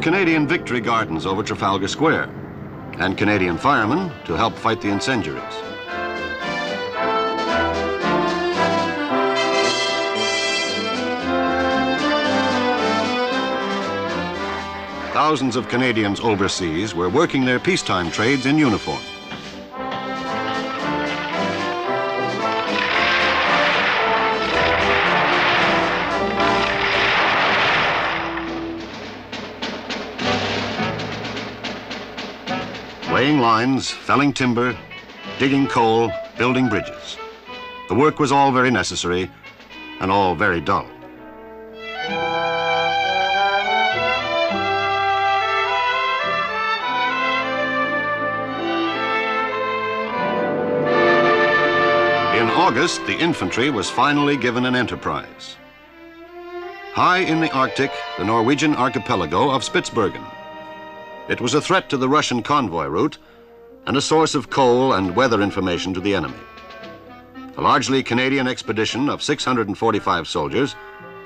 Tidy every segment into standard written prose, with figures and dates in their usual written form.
Canadian victory gardens over Trafalgar Square, and Canadian firemen to help fight the incendiaries. Thousands of Canadians overseas were working their peacetime trades in uniform. Laying lines, felling timber, digging coal, building bridges. The work was all very necessary and all very dull. In August, the infantry was finally given an enterprise. High in the Arctic, the Norwegian archipelago of Spitsbergen. It was a threat to the Russian convoy route and a source of coal and weather information to the enemy. A largely Canadian expedition of 645 soldiers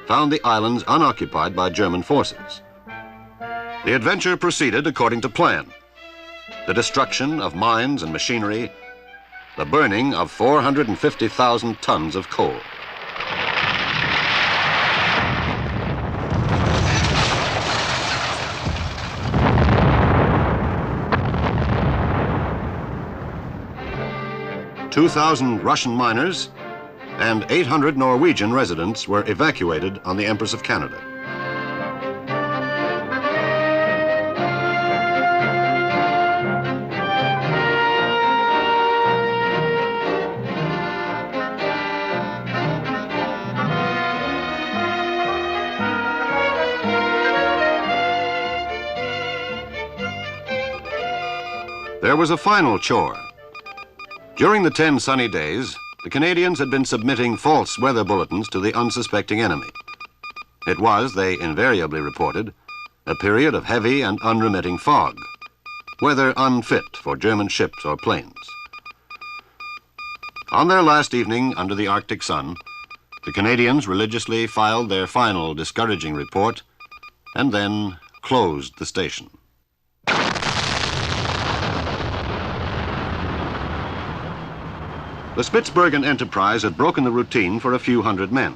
found the islands unoccupied by German forces. The adventure proceeded according to plan. The destruction of mines and machinery, the burning of 450,000 tons of coal. "2,000 Russian miners and 800 Norwegian residents were evacuated on the Empress of Canada. There was a final chore. During the 10 sunny days, the Canadians had been submitting false weather bulletins to the unsuspecting enemy. It was, they invariably reported, a period of heavy and unremitting fog, weather unfit for German ships or planes. On their last evening under the Arctic sun, the Canadians religiously filed their final discouraging report and then closed the station. The Spitsbergen enterprise had broken the routine for a few hundred men.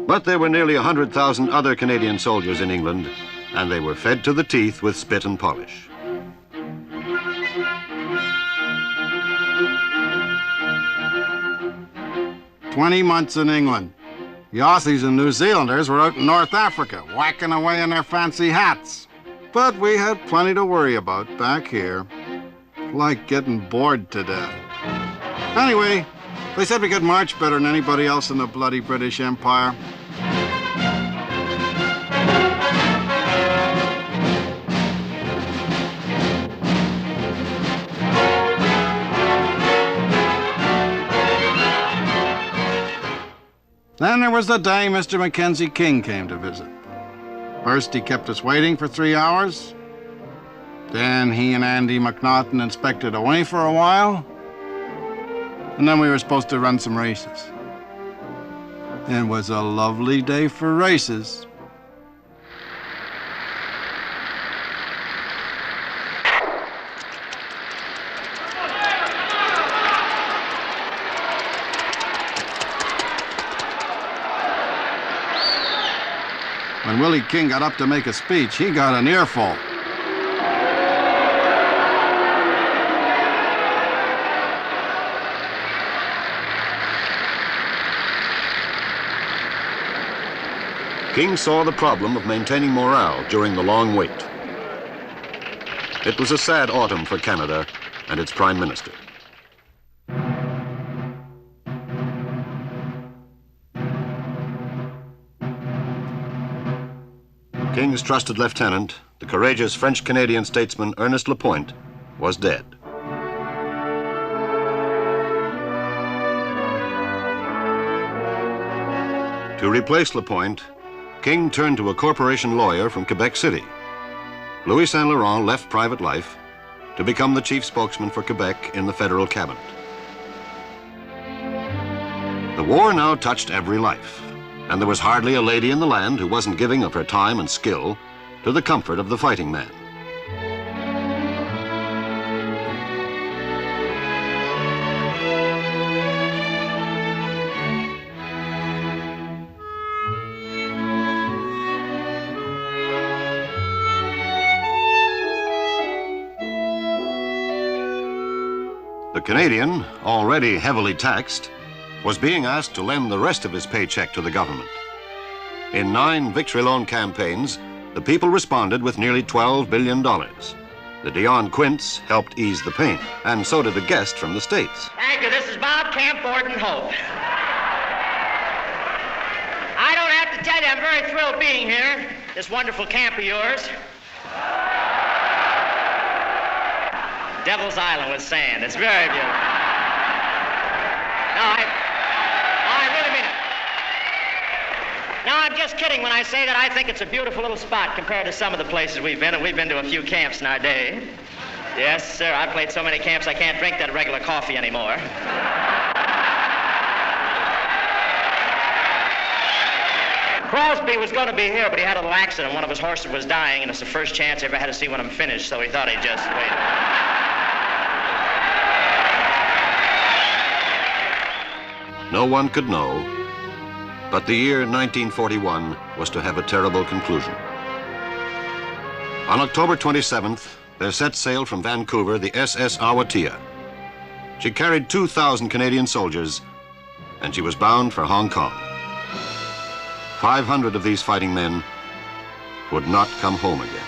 But there were nearly 100,000 other Canadian soldiers in England, and they were fed to the teeth with spit and polish. "20 months in England. The Aussies and New Zealanders were out in North Africa, whacking away in their fancy hats. But we had plenty to worry about back here. Like getting bored to death. Anyway, they said we could march better than anybody else in the bloody British Empire. Then there was the day Mr. Mackenzie King came to visit. First, he kept us waiting for 3 hours. Then he and Andy McNaughton inspected away for a while. And then we were supposed to run some races. It was a lovely day for races. When Willie King got up to make a speech, he got an earful. King saw the problem of maintaining morale during the long wait. It was a sad autumn for Canada and its Prime Minister. King's trusted lieutenant, the courageous French-Canadian statesman Ernest Lapointe, was dead. To replace Lapointe, King turned to a corporation lawyer from Quebec City. Louis Saint Laurent left private life to become the chief spokesman for Quebec in the federal cabinet. The war now touched every life, and there was hardly a lady in the land who wasn't giving of her time and skill to the comfort of the fighting man. The Canadian, already heavily taxed, was being asked to lend the rest of his paycheck to the government. In 9 victory loan campaigns, the people responded with nearly $12 billion. The Dion Quints helped ease the pain, and so did a guest from the States. Thank you. This is Bob Camp, Borden Hope. I don't have to tell you, I'm very thrilled being here, this wonderful camp of yours. Devil's Island with sand. It's very beautiful. No, I really mean it. No, I'm just kidding when I say that I think it's a beautiful little spot compared to some of the places we've been, and we've been to a few camps in our day. Yes, sir, I've played so many camps I can't drink that regular coffee anymore. Crosby was going to be here, but he had a little accident. One of his horses was dying, and it's the first chance he ever had to see when I'm finished, so he thought he'd just wait. No one could know, but the year 1941 was to have a terrible conclusion. On October 27th, there set sail from Vancouver the SS Awatia. She carried 2,000 Canadian soldiers, and she was bound for Hong Kong. 500 of these fighting men would not come home again.